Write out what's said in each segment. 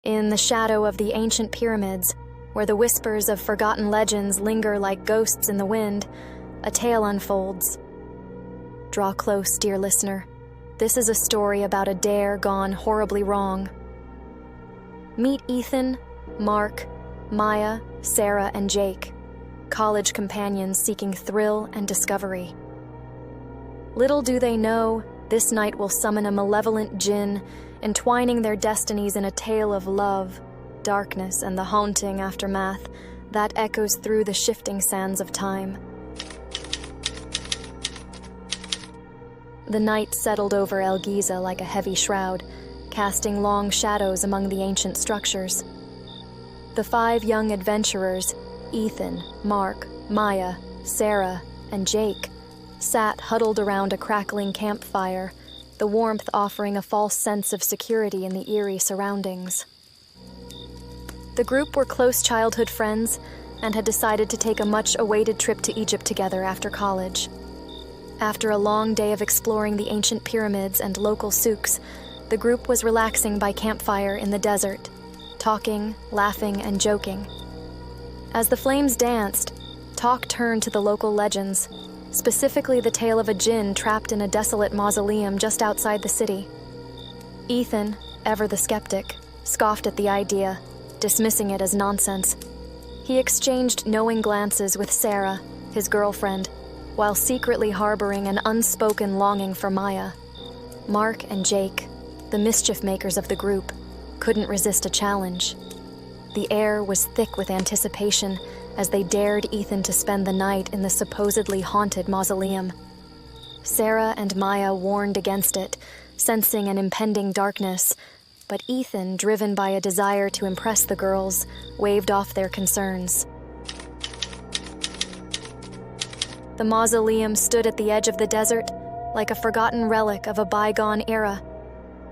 In the shadow of the ancient pyramids, where the whispers of forgotten legends linger like ghosts in the wind, a tale unfolds. Draw close, dear listener. This is a story about a dare gone horribly wrong. Meet Ethan, Mark, Maya, Sarah, and Jake, college companions seeking thrill and discovery. Little do they know, this night will summon a malevolent Djinn, entwining their destinies in a tale of love, darkness, and the haunting aftermath that echoes through the shifting sands of time. The night settled over El Giza like a heavy shroud, casting long shadows among the ancient structures. The 5 young adventurers, Ethan, Mark, Maya, Sarah, and Jake, sat huddled around a crackling campfire, the warmth offering a false sense of security in the eerie surroundings. The group were close childhood friends and had decided to take a much-awaited trip to Egypt together after college. After a long day of exploring the ancient pyramids and local souks, the group was relaxing by campfire in the desert, talking, laughing, and joking. As the flames danced, talk turned to the local legends, specifically the tale of a Djinn trapped in a desolate mausoleum just outside the city. Ethan, ever the skeptic, scoffed at the idea, dismissing it as nonsense. He exchanged knowing glances with Sarah, his girlfriend, while secretly harboring an unspoken longing for Maya. Mark and Jake, the mischief makers of the group, couldn't resist a challenge. The air was thick with anticipation as they dared Ethan to spend the night in the supposedly haunted mausoleum. Sarah and Maya warned against it, sensing an impending darkness, but Ethan, driven by a desire to impress the girls, waved off their concerns. The mausoleum stood at the edge of the desert, like a forgotten relic of a bygone era,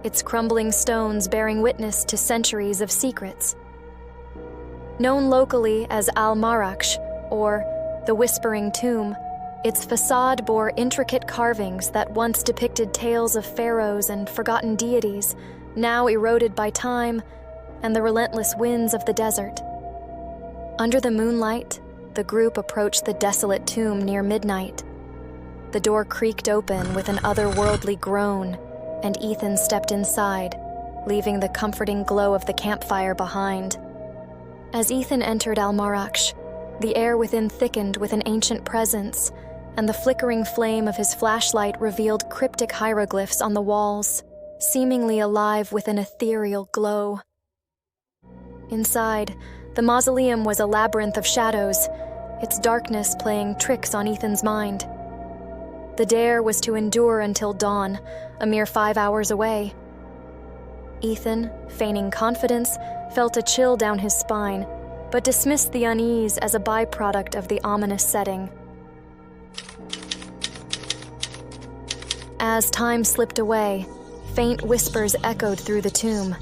its crumbling stones bearing witness to centuries of secrets. Known locally as Al-Maraksh, or the Whispering Tomb, its facade bore intricate carvings that once depicted tales of pharaohs and forgotten deities, now eroded by time and the relentless winds of the desert. Under the moonlight, the group approached the desolate tomb near midnight. The door creaked open with an otherworldly groan, and Ethan stepped inside, leaving the comforting glow of the campfire behind. As Ethan entered Al-Maraksh, the air within thickened with an ancient presence, and the flickering flame of his flashlight revealed cryptic hieroglyphs on the walls, seemingly alive with an ethereal glow. Inside, the mausoleum was a labyrinth of shadows, its darkness playing tricks on Ethan's mind. The dare was to endure until dawn, a mere 5 hours away. Ethan, feigning confidence, felt a chill down his spine, but dismissed the unease as a byproduct of the ominous setting. As time slipped away, faint whispers echoed through the tomb.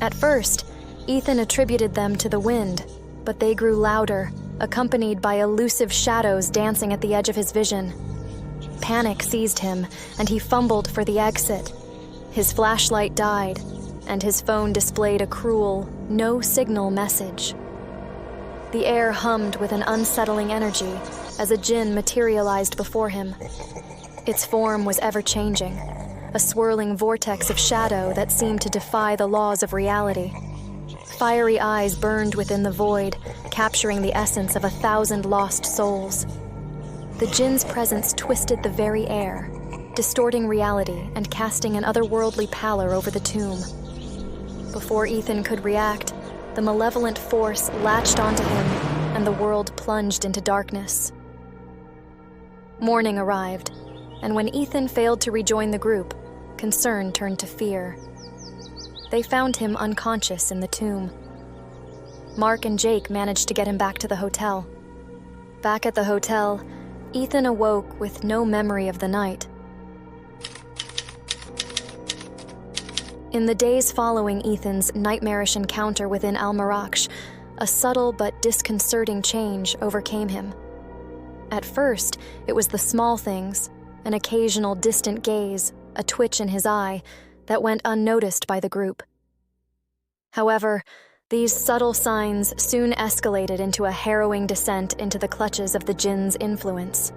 At first, Ethan attributed them to the wind, but they grew louder, accompanied by elusive shadows dancing at the edge of his vision. Panic seized him, and he fumbled for the exit. His flashlight died, and his phone displayed a cruel, no-signal message. The air hummed with an unsettling energy as a Djinn materialized before him. Its form was ever-changing, a swirling vortex of shadow that seemed to defy the laws of reality. Fiery eyes burned within the void, capturing the essence of 1,000 lost souls. The Djinn's presence twisted the very air, distorting reality and casting an otherworldly pallor over the tomb. Before Ethan could react, the malevolent force latched onto him, and the world plunged into darkness. Morning arrived, and when Ethan failed to rejoin the group, concern turned to fear. They found him unconscious in the tomb. Mark and Jake managed to get him back to the hotel. Back at the hotel, Ethan awoke with no memory of the night. In the days following Ethan's nightmarish encounter within Al-Maraksh, a subtle but disconcerting change overcame him. At first, it was the small things, an occasional distant gaze, a twitch in his eye, that went unnoticed by the group. However, these subtle signs soon escalated into a harrowing descent into the clutches of the Djinn's influence.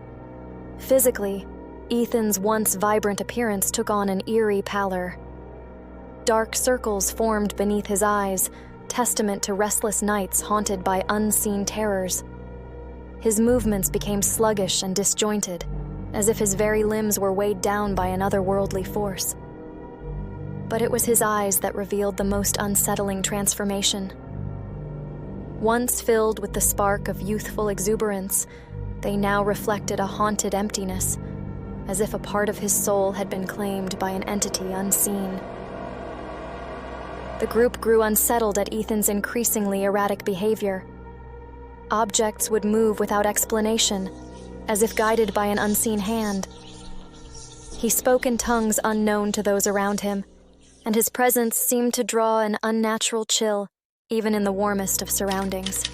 Physically, Ethan's once vibrant appearance took on an eerie pallor. Dark circles formed beneath his eyes, testament to restless nights haunted by unseen terrors. His movements became sluggish and disjointed, as if his very limbs were weighed down by an otherworldly force. But it was his eyes that revealed the most unsettling transformation. Once filled with the spark of youthful exuberance, they now reflected a haunted emptiness, as if a part of his soul had been claimed by an entity unseen. The group grew unsettled at Ethan's increasingly erratic behavior. Objects would move without explanation, as if guided by an unseen hand. He spoke in tongues unknown to those around him, and his presence seemed to draw an unnatural chill, even in the warmest of surroundings.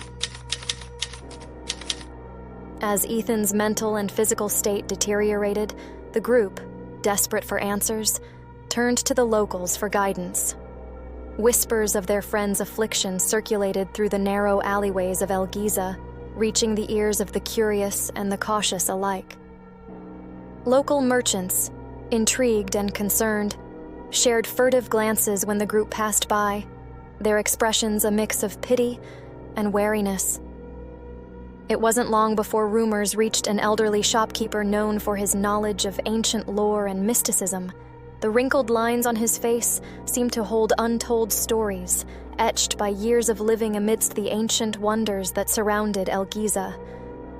As Ethan's mental and physical state deteriorated, the group, desperate for answers, turned to the locals for guidance. Whispers of their friend's affliction circulated through the narrow alleyways of El Giza, reaching the ears of the curious and the cautious alike. Local merchants, intrigued and concerned, shared furtive glances when the group passed by, their expressions a mix of pity and wariness. It wasn't long before rumors reached an elderly shopkeeper known for his knowledge of ancient lore and mysticism. The wrinkled lines on his face seemed to hold untold stories, etched by years of living amidst the ancient wonders that surrounded El Giza.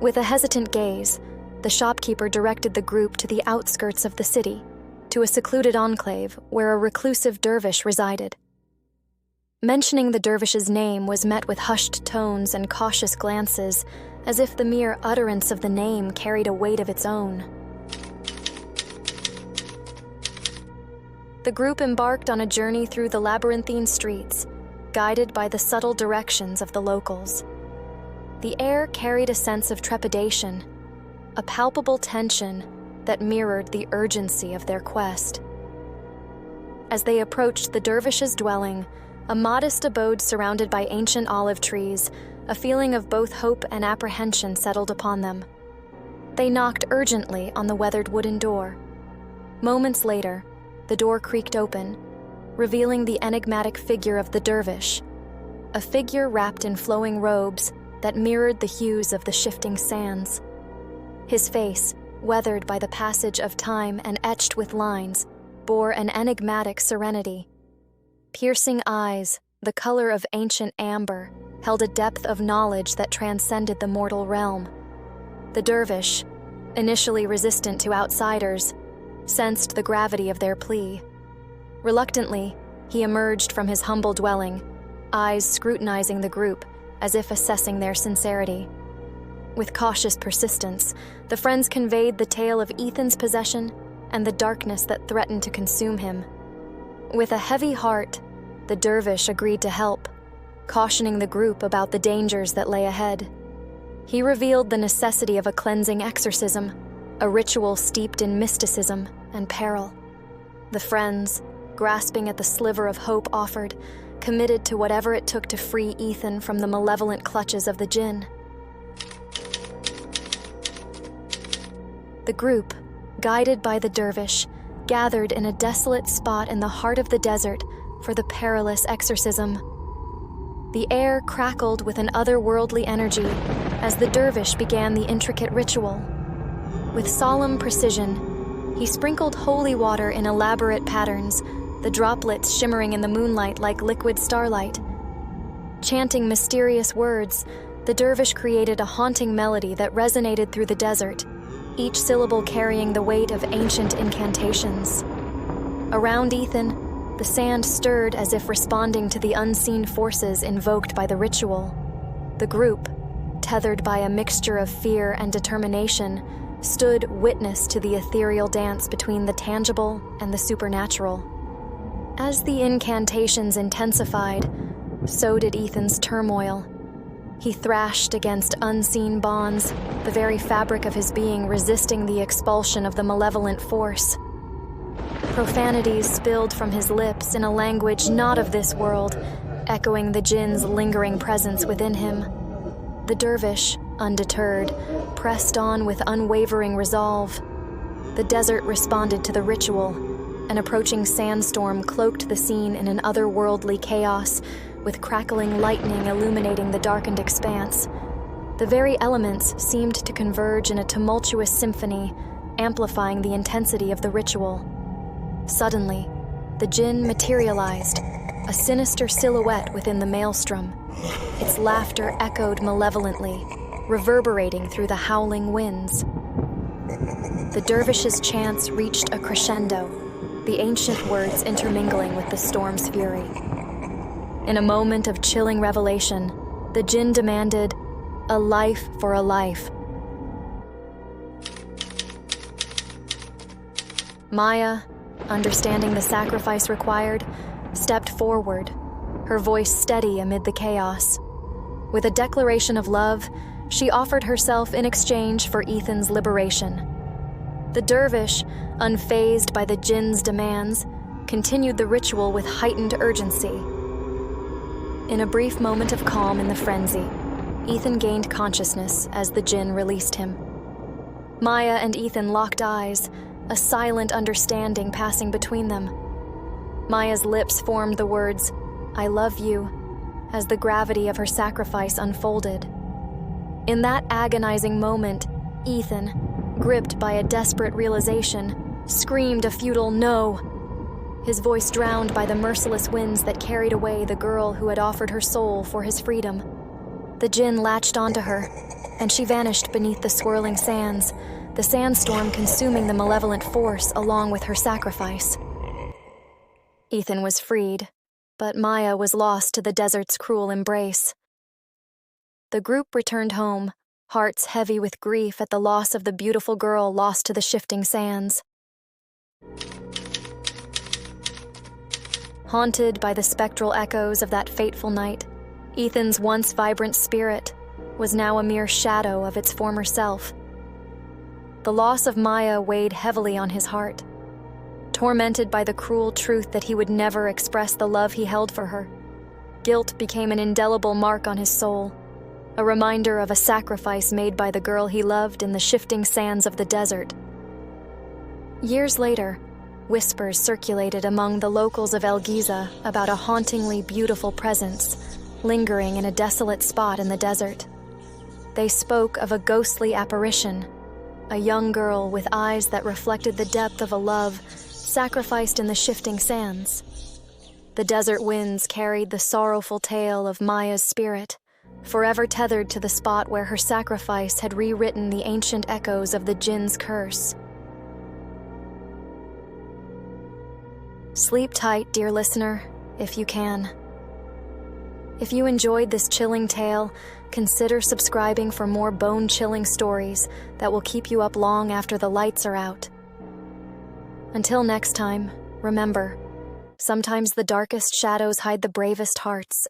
With a hesitant gaze, the shopkeeper directed the group to the outskirts of the city, to a secluded enclave where a reclusive dervish resided. Mentioning the dervish's name was met with hushed tones and cautious glances, as if the mere utterance of the name carried a weight of its own. The group embarked on a journey through the labyrinthine streets, guided by the subtle directions of the locals. The air carried a sense of trepidation, a palpable tension that mirrored the urgency of their quest. As they approached the dervish's dwelling, a modest abode surrounded by ancient olive trees, a feeling of both hope and apprehension settled upon them. They knocked urgently on the weathered wooden door. Moments later, the door creaked open, revealing the enigmatic figure of the dervish, a figure wrapped in flowing robes that mirrored the hues of the shifting sands. His face, weathered by the passage of time and etched with lines, bore an enigmatic serenity. Piercing eyes, the color of ancient amber, held a depth of knowledge that transcended the mortal realm. The dervish, initially resistant to outsiders, sensed the gravity of their plea. Reluctantly, he emerged from his humble dwelling, eyes scrutinizing the group as if assessing their sincerity. With cautious persistence, the friends conveyed the tale of Ethan's possession and the darkness that threatened to consume him. With a heavy heart, the dervish agreed to help, cautioning the group about the dangers that lay ahead. He revealed the necessity of a cleansing exorcism, a ritual steeped in mysticism and peril. The friends, grasping at the sliver of hope offered, committed to whatever it took to free Ethan from the malevolent clutches of the Djinn. The group, guided by the dervish, gathered in a desolate spot in the heart of the desert for the perilous exorcism. The air crackled with an otherworldly energy as the dervish began the intricate ritual. With solemn precision, he sprinkled holy water in elaborate patterns, the droplets shimmering in the moonlight like liquid starlight. Chanting mysterious words, the dervish created a haunting melody that resonated through the desert, each syllable carrying the weight of ancient incantations. Around Ethan, the sand stirred as if responding to the unseen forces invoked by the ritual. The group, tethered by a mixture of fear and determination, stood witness to the ethereal dance between the tangible and the supernatural. As the incantations intensified, so did Ethan's turmoil. He thrashed against unseen bonds, the very fabric of his being resisting the expulsion of the malevolent force. Profanities spilled from his lips in a language not of this world, echoing the Djinn's lingering presence within him. The Dervish, undeterred, pressed on with unwavering resolve. The desert responded to the ritual. An approaching sandstorm cloaked the scene in an otherworldly chaos, with crackling lightning illuminating the darkened expanse. The very elements seemed to converge in a tumultuous symphony, amplifying the intensity of the ritual. Suddenly, the Djinn materialized, a sinister silhouette within the maelstrom. Its laughter echoed malevolently, reverberating through the howling winds. The dervish's chants reached a crescendo, the ancient words intermingling with the storm's fury. In a moment of chilling revelation, the Djinn demanded, "A life for a life." Maya, understanding the sacrifice required, stepped forward, her voice steady amid the chaos. With a declaration of love, she offered herself in exchange for Ethan's liberation. The dervish, unfazed by the Djinn's demands, continued the ritual with heightened urgency. In a brief moment of calm in the frenzy, Ethan gained consciousness as the Djinn released him. Maya and Ethan locked eyes, a silent understanding passing between them. Maya's lips formed the words, "I love you," as the gravity of her sacrifice unfolded. In that agonizing moment, Ethan, gripped by a desperate realization, screamed a futile no. His voice drowned by the merciless winds that carried away the girl who had offered her soul for his freedom. The Djinn latched onto her, and she vanished beneath the swirling sands, the sandstorm consuming the malevolent force along with her sacrifice. Ethan was freed, but Maya was lost to the desert's cruel embrace. The group returned home, hearts heavy with grief at the loss of the beautiful girl lost to the shifting sands. Haunted by the spectral echoes of that fateful night, Ethan's once vibrant spirit was now a mere shadow of its former self. The loss of Maya weighed heavily on his heart. Tormented by the cruel truth that he would never express the love he held for her, guilt became an indelible mark on his soul, a reminder of a sacrifice made by the girl he loved in the shifting sands of the desert. Years later, whispers circulated among the locals of El Giza about a hauntingly beautiful presence lingering in a desolate spot in the desert. They spoke of a ghostly apparition, a young girl with eyes that reflected the depth of a love sacrificed in the shifting sands. The desert winds carried the sorrowful tale of Maya's spirit, forever tethered to the spot where her sacrifice had rewritten the ancient echoes of the Djinn's curse. Sleep tight, dear listener, if you can. If you enjoyed this chilling tale, consider subscribing for more bone-chilling stories that will keep you up long after the lights are out. Until next time, remember, sometimes the darkest shadows hide the bravest hearts,